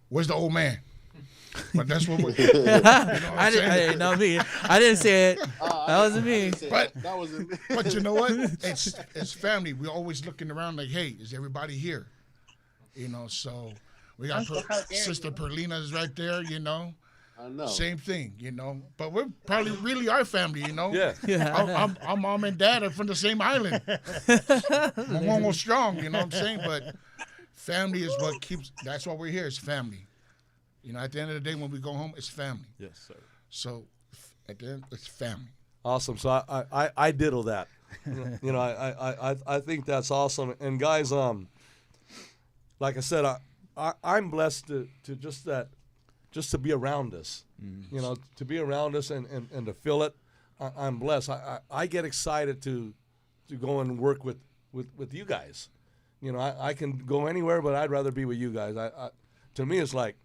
where's the old man? But that's what we. You know what I I'm didn't. saying? No, me. I didn't say it. That wasn't me. But- that wasn't me. But you know what? It's family. We're always looking around like, hey, is everybody here? You know, so we got Uncle, how dare Sister you. Perlina is right there. You know, I know. same thing. You know, but we're probably really our family. You know. Yeah. Yeah. Our mom and dad are from the same island. I'm almost strong, you know what I'm saying? But family is what keeps, that's why we're here, it's family. You know, at the end of the day, when we go home, it's family. Yes, sir. So at the end, it's family. Awesome. So I diddle that. You know, I think that's awesome. And guys, like I said, I'm blessed to just to be around us. You know, to be around us and to feel it. I'm blessed. I get excited to go and work with you guys. You know, I can go anywhere, but I'd rather be with you guys. To me, it's like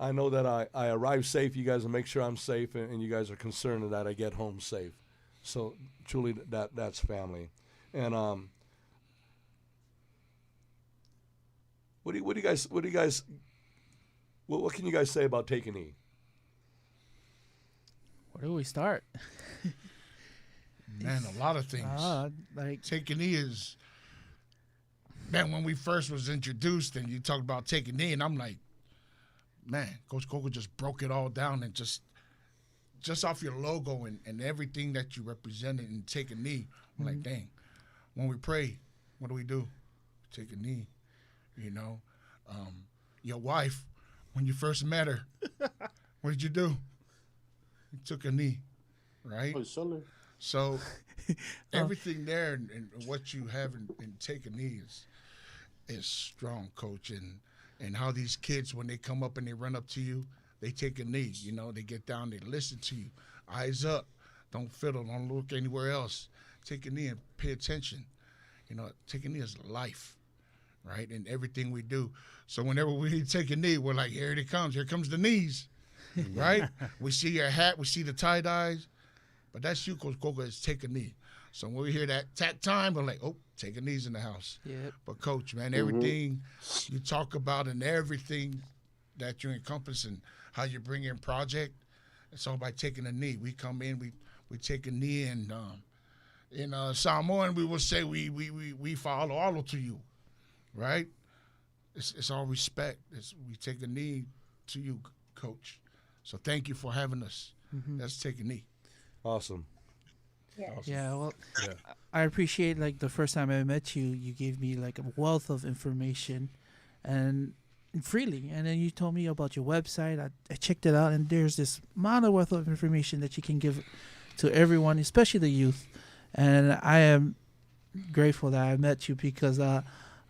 I know that I arrive safe. You guys will make sure I'm safe, and you guys are concerned that I get home safe. So truly, that's family. And what can you guys say about Take a Knee? Where do we start? Man, a lot of things. Like Take a knee is, man, when we first was introduced and you talked about Take a Knee, and I'm like, man, Coach Coco just broke it all down and just off your logo and everything that you represented and Take a Knee. I'm like, dang, when we pray, what do? Take a knee, you know. Your wife, when you first met her, what did you do? You took a knee, right? Oh, surely. So everything there and what you have in Take a Knee is strong, Coach. And how these kids, when they come up and they run up to you, they take a knee. You know, they get down, they listen to you. Eyes up. Don't fiddle. Don't look anywhere else. Take a knee and pay attention. You know, Take a knee is life, right? And everything we do. So whenever we take a knee, we're like, here it comes. Here comes the knees, right? We see your hat. We see the tie-dyes. But that's you, Coach Coco, is take a knee. So when we hear that tack time, we're like, oh, take a knee's in the house. Yep. But, Coach, man, everything you talk about and everything that you encompass and how you bring in project, it's all by taking a knee. We come in, we take a knee, and in Samoan, we will say we follow all to you, right? It's all respect. We take a knee to you, Coach. So thank you for having us. Let's take a knee. Awesome. Yes. Yeah, well, Yeah. I appreciate like the first time I met you, you gave me like a wealth of information, and freely. And then you told me about your website. I checked it out, and there's this amount of wealth of information that you can give to everyone, especially the youth. And I am grateful that I met you because a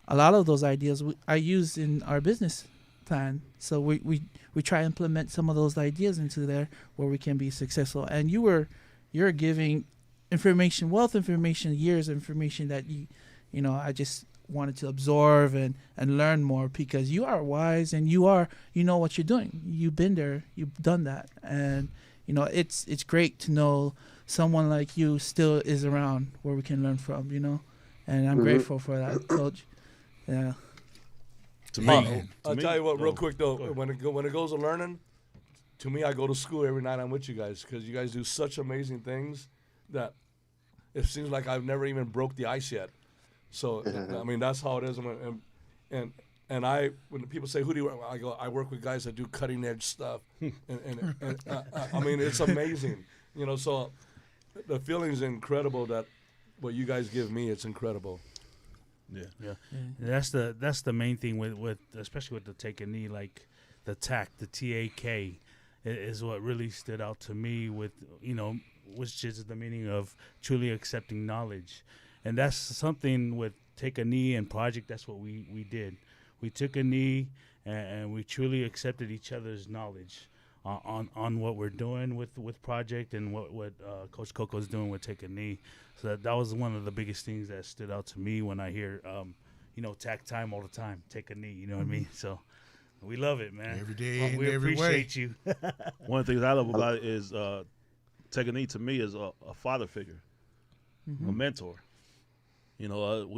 lot of those ideas I use in our business plan. So we try to implement some of those ideas into there where we can be successful. And you're giving information, wealth information, years of information that you know, I just wanted to absorb and learn more because you are wise and you know what you're doing. You've been there, you've done that. And, you know, it's great to know someone like you still is around where we can learn from, you know, and I'm grateful for that, Coach. Yeah. To me, I'll tell you what, real quick though, when it goes to learning, to me, I go to school every night. I'm with you guys because you guys do such amazing things that it seems like I've never even broke the ice yet. So I mean, that's how it is. And when people say, "Who do you work?" I go, "I work with guys that do cutting edge stuff." and I mean, it's amazing, you know. So the feeling is incredible that what you guys give me, it's incredible. yeah. That's the main thing with especially with the Take a Knee, like the TAC, the TAK, is what really stood out to me with, you know, which is the meaning of truly accepting knowledge. And that's something with Take a Knee and Project, that's what we did. We took a knee and we truly accepted each other's knowledge on what we're doing with Project and what Coach Coco's doing with Take a Knee. So that was one of the biggest things that stood out to me when I hear, you know, tack time all the time, take a knee, you know what I mean? So We love it, man. Every day and we every way. appreciate you. One of the things I love about it is taking a knee to me is a father figure, a mentor. You know,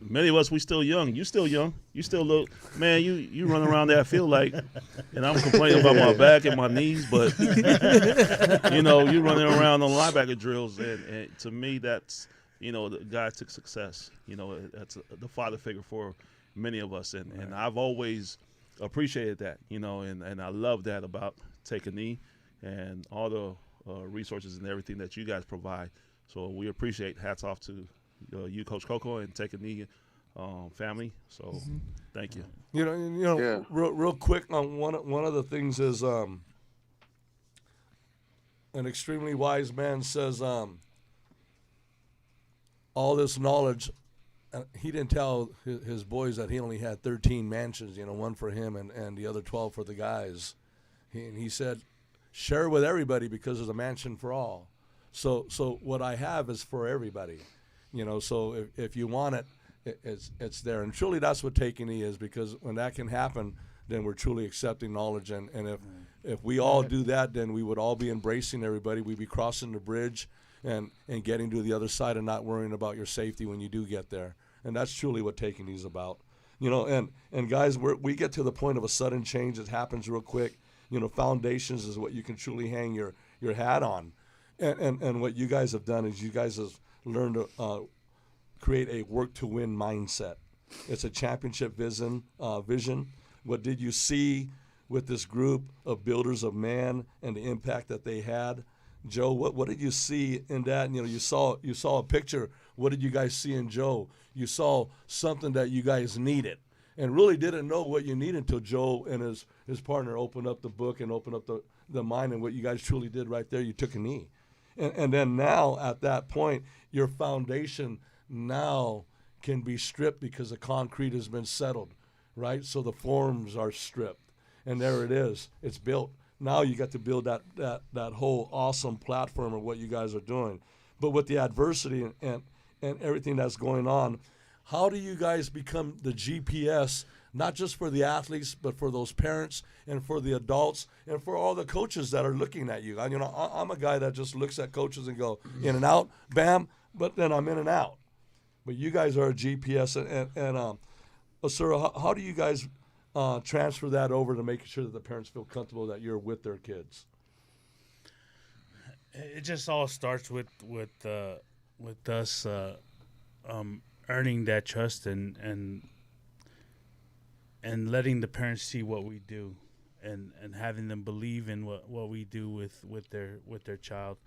many of us, we still young. You still young. You still look, man, you run around that field like, and I'm complaining about my back and my knees, but, you know, you running around on linebacker drills. And to me, that's, you know, the guy took success. You know, that's the father figure for many of us. And I've always appreciated that, you know, and I love that about Take a Knee and all the resources and everything that you guys provide. So we appreciate, hats off to you, Coach Coco, and Take a Knee family. So thank you. You know, Yeah. real quick on one of the things is an extremely wise man says all this knowledge. He didn't tell his boys that he only had 13 mansions, you know, one for him and the other 12 for the guys. He said, share with everybody because there's a mansion for all. So what I have is for everybody. You know, so if you want it, it's there. And truly that's what Take a Knee is, because when that can happen, then we're truly accepting knowledge. And if we all do that, then we would all be embracing everybody. We'd be crossing the bridge and getting to the other side and not worrying about your safety when you do get there. And that's truly what Take a Knee is about. You know, and guys, we get to the point of a sudden change that happens real quick. You know, foundations is what you can truly hang your hat on. And what you guys have done is you guys have learned to create a work-to-win mindset. It's a championship vision. What did you see with this group of builders of man and the impact that they had? Joe, what did you see in that? And, you know, you saw a picture. What did you guys see in Joe? You saw something that you guys needed, and really didn't know what you needed until Joe and his partner opened up the book and opened up the mind, and what you guys truly did right there, you took a knee. And then now at that point, your foundation now can be stripped because the concrete has been settled, right? So the forms are stripped, and there it is. It's built. Now you got to build that whole awesome platform of what you guys are doing. But with the adversity and everything that's going on, how do you guys become the GPS, not just for the athletes, but for those parents and for the adults and for all the coaches that are looking at you? You know, I'm a guy that just looks at coaches and go in and out, bam, but then I'm in and out. But you guys are a GPS, and sir, how do you guys transfer that over to make sure that the parents feel comfortable that you're with their kids? It just all starts with us earning that trust and letting the parents see what we do, and having them believe in what we do with their child,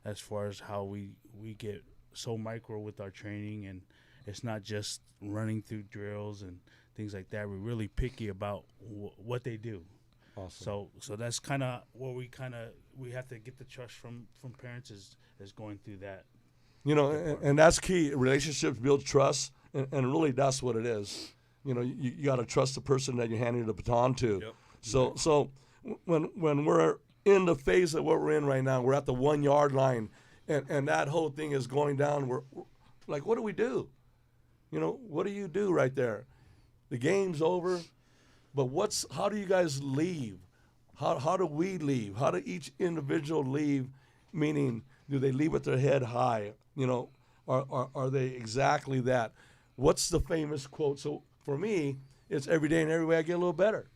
as far as how we get so micro with our training, and it's not just running through drills and things like that. We're really picky about what they do. Awesome. So that's kind of what we have to get the trust from parents is going through that. You know, and that's key. Relationships build trust, and really that's what it is. You know, you got to trust the person that you're handing the baton to. Yep. So when we're in the phase of what we're in right now, we're at the 1 yard line, and that whole thing is going down. We're like, what do we do? You know, what do you do right there? The game's over, but how do you guys leave? How do we leave? How do each individual leave? Meaning, do they leave with their head high? You know, are they exactly that? What's the famous quote? So for me, it's every day and every way I get a little better.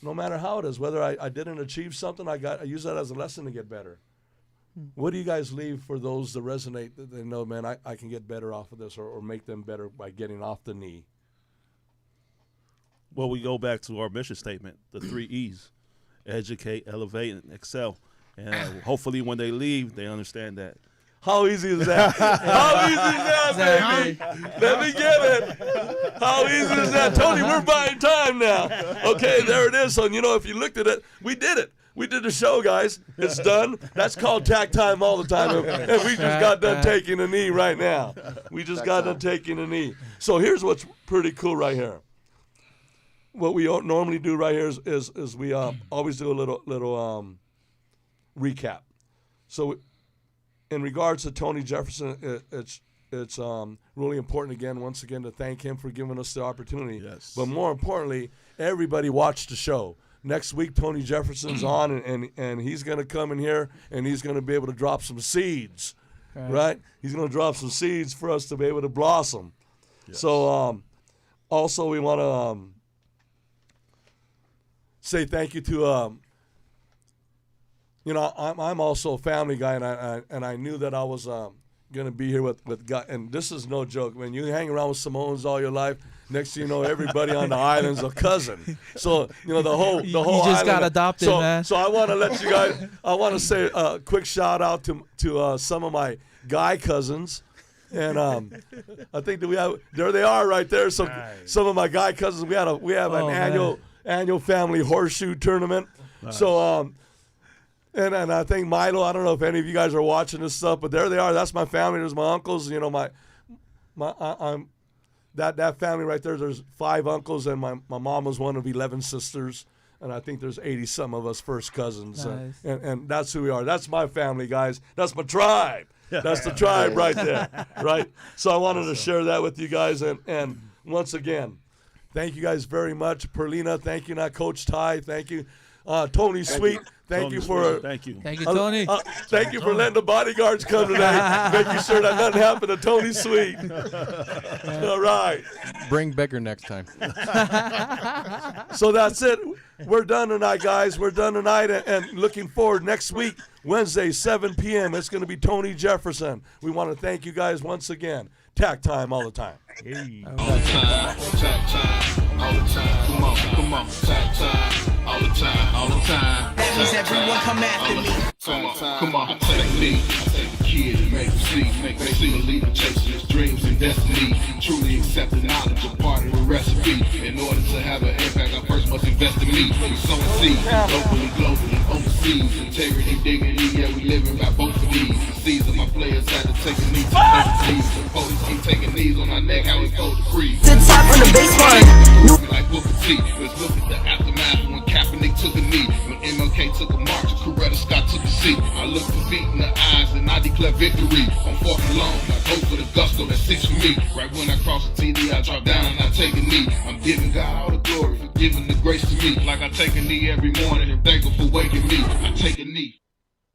No matter how it is, whether I didn't achieve something, I use that as a lesson to get better. What do you guys leave for those that resonate, that they know, man, I can get better off of this, or make them better by getting off the knee? Well, we go back to our mission statement, the 3 E's: educate, elevate, and excel. And hopefully when they leave, they understand that. How easy is that? How easy is that, baby? Let me get it. How easy is that? Tony, we're buying time now. Okay, there it is. So, you know, if you looked at it, we did it. We did the show, guys. It's done. That's called tack time all the time. And we just got done taking a knee right now. We just got done taking a knee. So here's what's pretty cool right here. What we normally do right here is we always do a little recap. So in regards to Tony Jefferson, it's it's really important once again to thank him for giving us the opportunity. Yes. But more importantly, everybody watch the show. Next week, Tony Jefferson's on, and he's going to come in here, and he's going to be able to drop some seeds, right? He's going to drop some seeds for us to be able to blossom. Yes. So also we want to say thank you to, I'm also a family guy, and I knew that I was going to be here with God. And this is no joke. When you hang around with Samoans all your life, next thing you know, everybody on the island's a cousin. So, the whole you just island, got adopted, man. So I want to let you guys, I want to say a quick shout out to some of my guy cousins. And I think that there they are right there. So Nice. some of my guy cousins, we have an annual family horseshoe tournament. Nice. So and I think Milo, I don't know if any of you guys are watching this stuff, but there they are. That's my family. There's my uncles. I'm that family right there. There's 5 uncles, and my mom was one of 11 sisters, and I think there's 80 some of us first cousins. Nice. And that's who we are. That's my family, guys. That's my tribe. That's the tribe right there, right? So I wanted to share that with you guys, and once again, thank you guys very much. Perlina, thank you. Coach Ty, thank you. Tony Sweet, thank you for thank you. Thank you, Tony. thank you for letting the bodyguards come today, making sure that nothing happened to Tony Sweet. All right. Bring Becker next time. So that's it. We're done tonight, guys. We're done tonight, and looking forward next week, Wednesday, 7 p.m. It's going to be Tony Jefferson. We want to thank you guys once again. Tack time all the time. Hey. All the time, tack time, all the time. Come on, tack time, all the time, all the time. That means everyone come after me. Come on, take me. I take the kid and make him see, make believe in chasing his dreams and destiny. Truly accept the knowledge of part of the recipe. In order to have an impact, I first must invest in me. We sowing seeds, locally, globally, overseas. Integrity, dignity, yeah, we living by both of these. Seeds of my players had to take a knee to overseas. The police keep taking knees on our neck, how it goes to freeze. To the top on the baseline. Like Booker T, let's look at the aftermath when Kaepernick took a knee. When MLK took a march, Coretta Scott took a seat. I look defeat in the eyes and I declare victory. I'm 4th and long, I go for the gusto, that's 6 for me. Right when I cross the TD, I drop down and I take a knee. I'm giving God all the glory for giving the grace to me. Like I take a knee every morning and thank him for waking me. I take a knee.